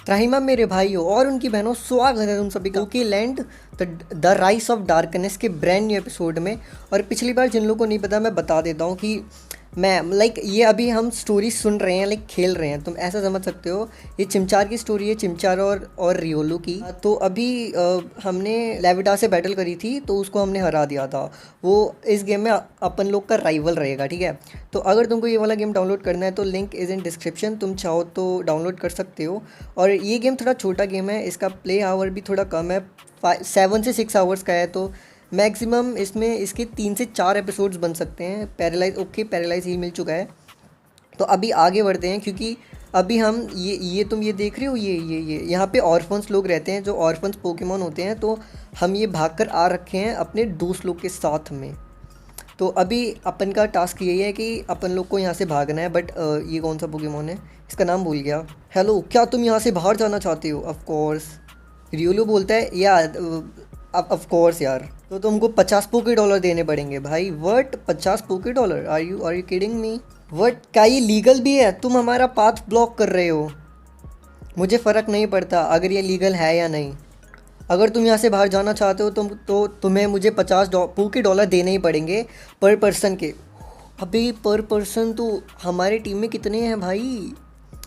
त्राहिमा मेरे भाइयों और उनकी बहनों, स्वागत है तुम सभी का okay land the rice of darkness के ब्रांड न्यू एपिसोड में। और पिछली बार जिन लोगों को नहीं पता मैं बता देता हूँ कि मैं ये अभी हम स्टोरी सुन रहे हैं, खेल रहे हैं, तुम ऐसा समझ सकते हो। ये चिमचार की स्टोरी है, चिमचार और रियोलो की। तो अभी हमने लेविटा से बैटल करी थी तो उसको हमने हरा दिया था। वो इस गेम में अपन लोग का राइवल रहेगा, ठीक है। तो अगर तुमको ये वाला गेम डाउनलोड करना है तो लिंक इज़ इन डिस्क्रिप्शन, तुम चाहो तो डाउनलोड कर सकते हो। और ये गेम थोड़ा छोटा गेम है, इसका प्ले आवर भी थोड़ा कम है, 7 से 6 आवर्स का है। तो मैक्सिमम इसमें इसके 3 से 4 एपिसोड्स बन सकते हैं। पैरालाइज ओके, पैरालाइज ही मिल चुका है। तो अभी आगे बढ़ते हैं क्योंकि अभी हम ये तुम ये देख रहे हो, ये यहाँ पे ऑर्फन्स लोग रहते हैं, जो ऑर्फन्स पोकेमॉन होते हैं। तो हम ये भाग कर आ रखे हैं अपने दोस्त लोग के साथ में। तो अभी अपन का टास्क यही है कि अपन लोग को यहाँ से भागना है। बट ये कौन सा पोकेमॉन है, इसका नाम भूल गया। हेलो, क्या तुम यहाँ से बाहर जाना चाहते हो? ऑफ कोर्स रियोलो बोलता है यार, ऑफ कोर्स यार। तो तुमको 50 पोके डॉलर देने पड़ेंगे भाई। Worth 50 poke dollar? Are you kidding me? Worth क्या ये लीगल भी है? तुम हमारा पाथ ब्लॉक कर रहे हो। मुझे फ़र्क नहीं पड़ता अगर ये लीगल है या नहीं। अगर तुम यहाँ से बाहर जाना चाहते हो तो तुम्हें मुझे 50 पोके डॉलर देने ही पड़ेंगे पर पर्सन के। अभी पर पर्सन तो हमारे टीम में कितने हैं भाई?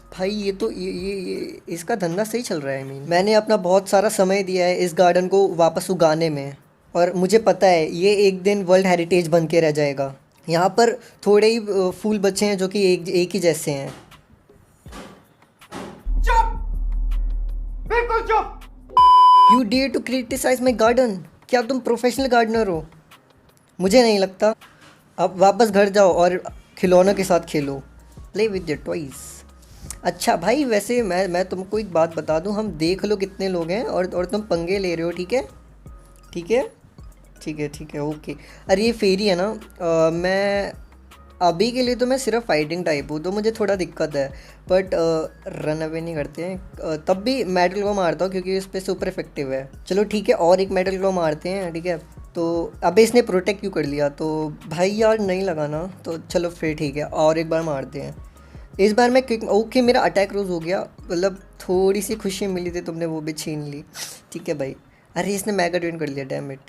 भाई ये तो ये इसका धंधा सही चल रहा है। मैंने अपना बहुत सारा समय दिया है इस गार्डन को वापस उगाने में, और मुझे पता है ये एक दिन वर्ल्ड हेरिटेज बन के रह जाएगा। यहाँ पर थोड़े ही फूल बचे हैं जो कि एक ही जैसे हैं। चुप, बिल्कुल चुप। You dare to criticise my garden? क्या तुम प्रोफेशनल गार्डनर हो? मुझे नहीं लगता। अब वापस घर जाओ और खिलौनों के साथ खेलो, प्ले विद योर टॉयज। अच्छा भाई, वैसे मैं तुमको एक बात बता दूं, हम देख लो कितने लोग हैं और तुम पंगे ले रहे हो, ठीक है? ठीक है, ठीक है, ठीक है, ओके। अरे ये फेरी है ना, मैं अभी के लिए तो मैं सिर्फ फाइटिंग टाइप हूँ, तो मुझे थोड़ा दिक्कत है। बट रन अवे नहीं करते हैं, तब भी मेटल को मारता हूँ क्योंकि इस पर सुपर इफेक्टिव है। चलो ठीक है, और एक मेटल को मारते हैं, ठीक है। तो अबे इसने प्रोटेक्ट क्यों कर लिया? तो भाई यार नहीं लगाना, तो चलो फिर ठीक है, और एक बार मारते हैं। इस बार मैं क्विक ओके, मेरा अटैक रोज हो गया, मतलब थोड़ी सी खुशी मिली थी, तुमने वो भी छीन ली, ठीक है भाई। अरे इसने मैगा ड्रेन कर लिया, डैम इट।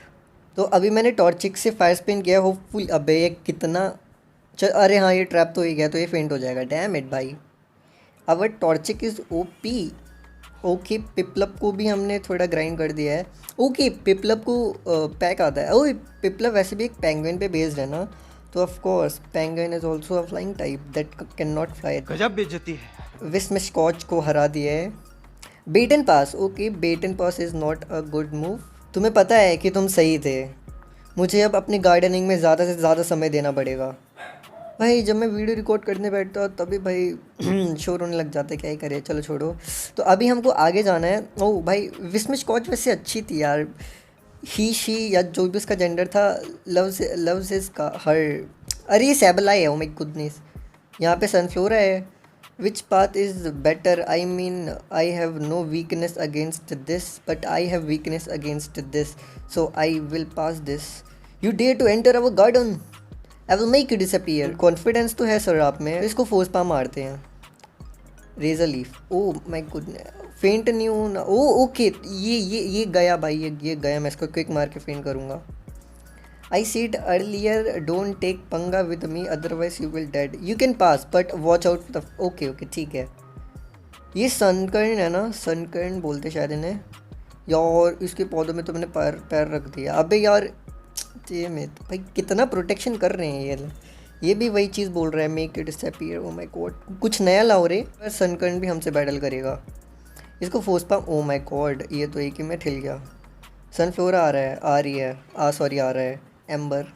तो अभी मैंने टॉर्चिक से फायर स्पिन किया, होपफुल। अबे ये कितना अरे हाँ, ये ट्रैप तो ही गया, तो ये फेंट हो जाएगा, डैम इट भाई। अब टॉर्चिक इज़ ओपी। ओके, पिपलप को भी हमने थोड़ा ग्राइंड कर दिया है। ओके, पिपलप को पैक आता है। ओए, पिपलप वैसे भी एक पेंगुइन पे बेस्ड है ना, तो of course penguin is also a flying type that can not fly. गजब बेइज्जती है। विस्मस्कॉच को हरा दिया है। Baton pass, okay, baton pass is not a good move. तुम्हें पता है कि तुम सही थे, मुझे अब अपनी गार्डनिंग में ज़्यादा से ज़्यादा समय देना पड़ेगा। भाई जब मैं वीडियो रिकॉर्ड करने बैठता हूँ तभी भाई शोर होने लग जाता है, क्या ही करे, चलो छोड़ो। तो अभी हमको आगे जाना है। ओह भाई, विस्मस्कॉच वैसे अच्छी थी यार। ही शी या जो भी उसका जेंडर था, लव्स इज का हर। अरे ये सैबलाई है, ओ माय गुडनेस। यहाँ पे सनफ्लोरा है। Which path is better? I mean I have no weakness against this, but I have weakness against this, so I will pass this. You dare to enter our garden, I will make you disappear. Confidence तो है sir आप में। इसको force palm मारते हैं। Razor leaf, oh my goodness, faint नहीं हो ना। ओ ओके, ये गया भाई, ये गया। मैं इसको क्विक मार के फेंट करूँगा। आई सीड अर्लियर, डोंट टेक पंगा with me otherwise you will dead. You can pass but watch out the. Okay okay ठीक है। ये सनकर्ण है ना, सनकर्ण बोलते शायद इन्हें यार। इसके पौधों में तो मैंने पैर रख दिया। अबे यार ये में तो भाई कितना प्रोटेक्शन कर रहे हैं ये भी वही चीज़ बोल रहा है, make it disappear. Oh my God, कुछ नया लाओ रे। सनकर्ण भी हमसे बैटल करेगा। इसको force palm, oh my God, ये तो एक ही में ठिल गया। सनफ्लोरा आ रहा है, आ रही है, सॉरी आ रहा है। एम्बर,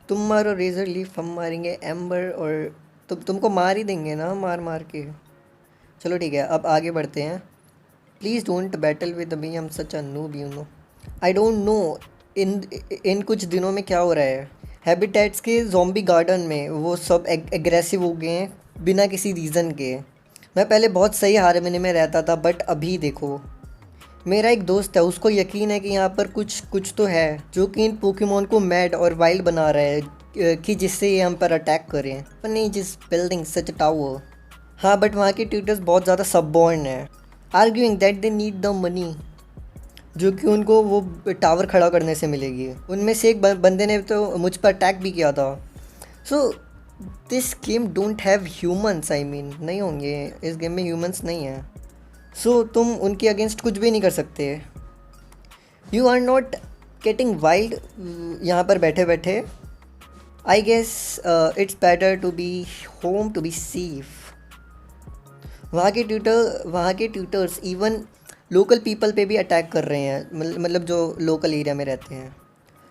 तुम मारो रेजर लीफ, हम मारेंगे एम्बर, और तुमको मार ही देंगे ना मार मार के। चलो ठीक है, अब आगे बढ़ते हैं। Please don't battle with me, I am such a noob, you know. I don't no इन कुछ दिनों में क्या हो रहा है। हैबिटेट्स के ज़ॉम्बी गार्डन में वो सब एग्रेसिव हो गए हैं बिना किसी रीज़न के। मैं पहले बहुत सही हारमोनी में रहता था, बट अभी देखो। मेरा एक दोस्त है, उसको यकीन है कि यहाँ पर कुछ तो है जो कि इन पोकेमॉन को मैड और वाइल्ड बना रहा है, कि जिससे ये हम पर अटैक करें। पर नहीं, जिस बिल्डिंग सच टावर। हाँ, बट वहाँ के ट्यूटर्स बहुत ज़्यादा सबबॉर्न है। Arguing that they need the money, जो कि उनको वो टावर खड़ा करने से मिलेगी। उनमें से एक बंदे ने तो मुझ पर अटैक भी किया था। So this game don't have humans, I mean नहीं होंगे इस गेम में, ह्यूमंस नहीं है। सो तुम उनके अगेंस्ट कुछ भी नहीं कर सकते। You are not getting wild यहाँ पर बैठे बैठे। I guess it's better to be home to be safe. वहाँ के ट्यूटर्स इवन लोकल पीपल पे भी अटैक कर रहे हैं, मतलब जो लोकल एरिया में रहते हैं।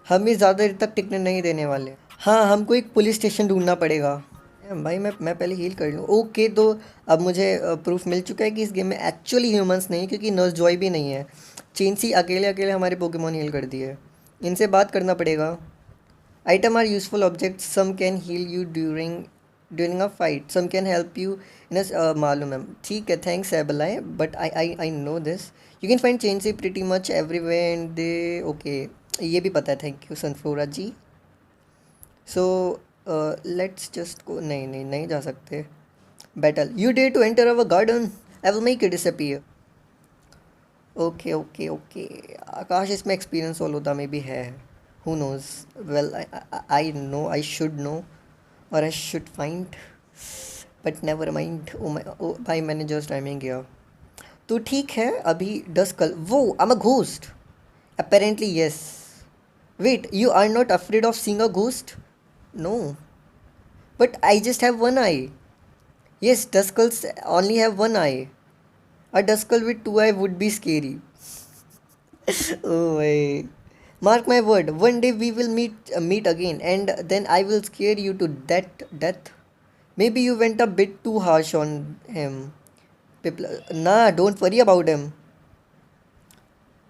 हम भी ज़्यादा देर तक टिकने नहीं देने वाले। हाँ, हमको एक पुलिस स्टेशन ढूंढना पड़ेगा। भाई मैं पहले हील कर लूँ। ओके, तो अब मुझे प्रूफ मिल चुका है कि इस गेम में एक्चुअली ह्यूमंस नहीं, क्योंकि नर्स जॉय भी नहीं है। चेंसी अकेले अकेले हमारे पोकेमोन हील कर दिए। इनसे बात करना पड़ेगा। Item are useful objects, some can heal you during a fight, some can help you in मालूम है। ठीक है, थैंक्स एबलाए, but I know this. You can find चेंसी pretty much everywhere and they okay, ये भी पता है। Thank you Sunflora ji. So let's just go. नहीं जा सकते। Battle, you dare to enter our garden, I will make you disappear. Okay okay okay, आकाश इसमें experience all होता में भी है। Who knows, well I know, I should know और I should find, but never mind. ओ भाई, मैंने just timing किया तो ठीक है। अभी 10 कल वो I am a ghost apparently, yes. Wait, you are not afraid of seeing a ghost? No. But I just have one eye. Yes, Duskulls only have one eye. A Duskull with two eyes would be scary. Oh my. Mark my word, one day we will meet again, and then I will scare you to that death. Maybe you went a bit too harsh on him. People, nah, don't worry about him.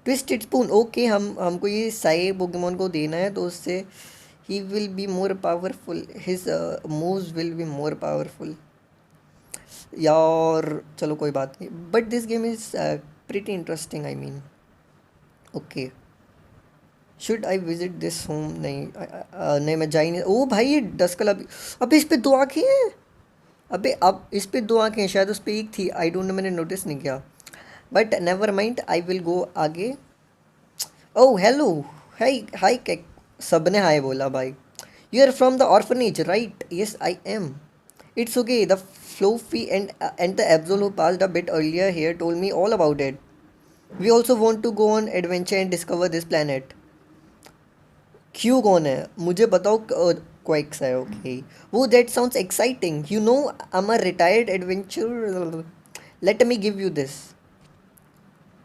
Twisted spoon, okay, हमको ये Sai Pokemon को देना है, तो उससे he will be more powerful, his moves will be more powerful. यार चलो कोई बात नहीं, but this game is pretty interesting, I mean. Okay, should I visit this home? नहीं, मैं जा ही नहीं। ओ भाई, ये डस्कल अभी इस पे 2 आँखें हैं। अबे अब इस पे 2 आँखें हैं, शायद उस पर एक थी, आई डोंट नो, मैंने नोटिस नहीं किया। But never mind, I will go आगे। ओह हेलो, हाय हाय, सबने हाय बोला भाई। You are from the orphanage right? Yes I am. It's okay, the fluffy and the एब्जोल who passed a bit earlier here told me all about it. We also want to go on adventure and discover this planet. क्यों, कौन है मुझे बताओ। क्वाइक्स है, okay. वो that sounds exciting, you know I am a retired adventure, let me give you this.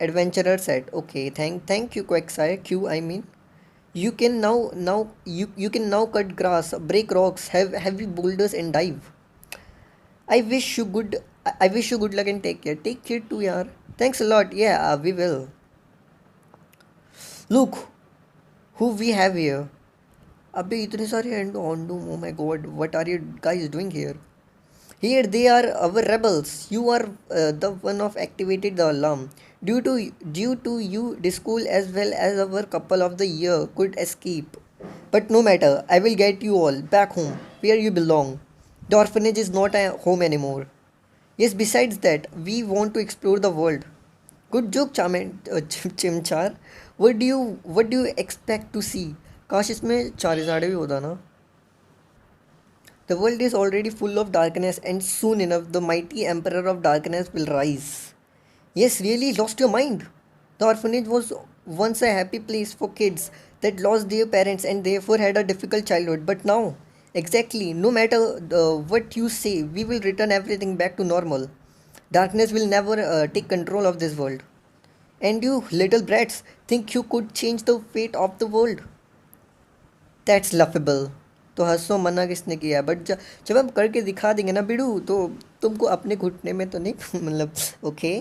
Adventurer said, okay, thank you, Quagsire. Q, I mean. You can you can now cut grass, break rocks, have heavy boulders and dive. I wish you good luck and take care. Take care too, yaar. Thanks a lot. Yeah, we will. Look who we have here. अबे इतने सारे होंडू, oh my god, what are you guys doing here? Here they are our rebels. You are the one of activated the alarm. Due to you, the school as well as our couple of the year could escape. But no matter, I will get you all back home where you belong. The orphanage is not a home anymore. Yes, besides that, we want to explore the world. Good joke, Chimchar. What do you expect to see? काश इसमें चारिज़ाड़े भी होता ना। The world is already full of darkness, and soon enough the mighty Emperor of Darkness will rise. Yes, really, lost your mind? The orphanage was once a happy place for kids that lost their parents and therefore had a difficult childhood. But now, exactly, no matter what you say, we will return everything back to normal. Darkness will never take control of this world. And you little brats think you could change the fate of the world? That's laughable. तो हंसो मना किसने किया, but जब हम करके दिखा देंगे ना बिड़ू, तो तुमको अपने घुटने में तो नहीं मतलब okay.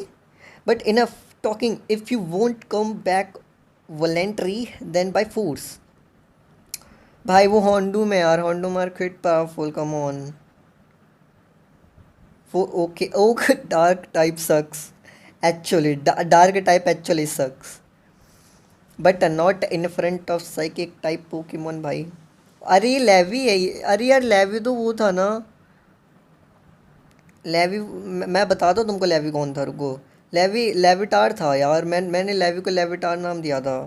But enough talking, if you won't come back voluntary then by force. भाई वो होंडू में यार, होंडू मार quite powerful, come on. Okay okay, dark type sucks actually, dark type actually sucks, but not in front of psychic type Pokemon भाई। अरे ये लेवी है अरे यार लेवी तो वो था ना, लेवी मैं बताता हूँ तुमको लेवी कौन था, रुको। लेविटार था यार, मैंने लेवी को लेविटार नाम दिया था।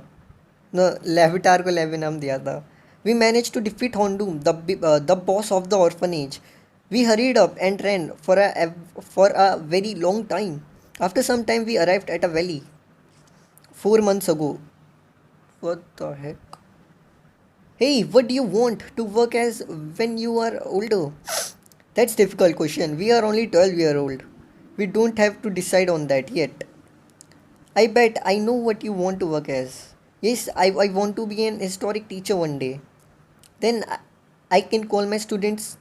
No, लेविटार को लेवी नाम दिया था। We managed to defeat Hondum, the boss of the orphanage. We hurried up and ran for a very long time. After some time, we arrived at a valley. 4 months ago. What the heck? Hey, what do you want to work as when you are older? That's difficult question. We are only 12-year old. We don't have to decide on that yet. I bet I know what you want to work as. Yes, I want to be an historic teacher one day. Then I can call my students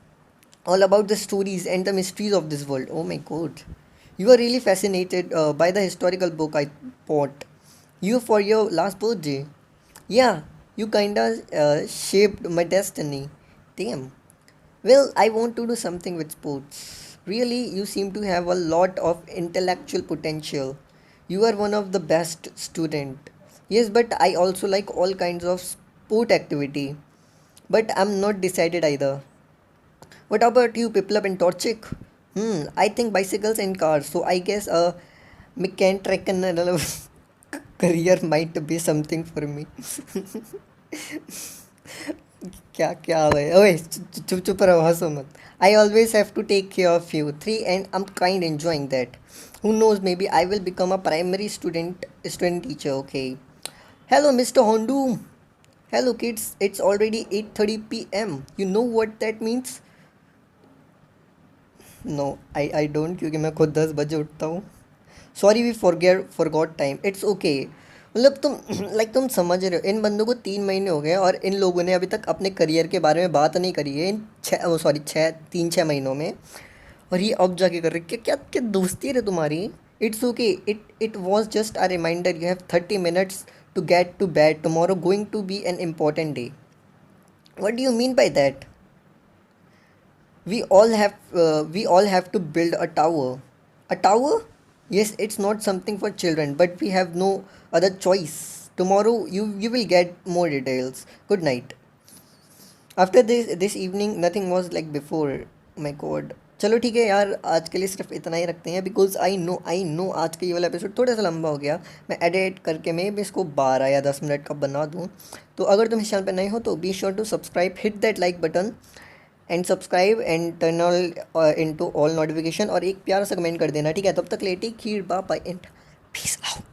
all about the stories and the mysteries of this world. Oh my god. You are really fascinated by the historical book I bought you for your last birthday. Yeah, you kinda shaped my destiny. Damn. Well, I want to do something with sports. Really, you seem to have a lot of intellectual potential. You are one of the best student. Yes, but I also like all kinds of sport activity. But I'm not decided either. What about you, Piplap and Torchic? I think bicycles and cars. So I guess a mechanic career might be something for me. क्या क्या भाई ओए चुप चुप रहो हंसो मत I always have to take care of you three and I am kind enjoying that who knows maybe I will become a primary student teacher okay hello Mr. Hondu hello kids it's already 8:30 p.m. you know what that means no I don't क्योंकि मैं खुद 10 बजे उठता हूँ sorry we forgot time it's okay मतलब तुम तुम समझ रहे हो इन बंदों को 3 महीने हो गए और इन लोगों ने अभी तक अपने करियर के बारे में बात नहीं करी है इन 3-6 महीनों में और ये अब जाके कर रहे क्या क्या क्या दोस्ती है तुम्हारी it's okay it was just a reminder you have 30 minutes to get to bed tomorrow going to be an important day what do you mean by that we all have to build a tower yes it's not something for children but we have no other choice tomorrow you will get more details good night after this evening nothing was like before my God चलो ठीक है यार आज के लिए सिर्फ इतना ही रखते हैं बिकॉज आई नो आज का ये वाला एपिसोड थोड़ा सा लंबा हो गया मैं एडिट करके मैं भी इसको 12 या 10 मिनट का बना दूँ तो अगर तुम इस चैनल पर नए हो तो be sure to subscribe hit that like button and subscribe and turn all into all notification और एक प्यारा सा कमेंट कर देना ठीक है तब तक लेटी खीर बाय एंड पीस आउट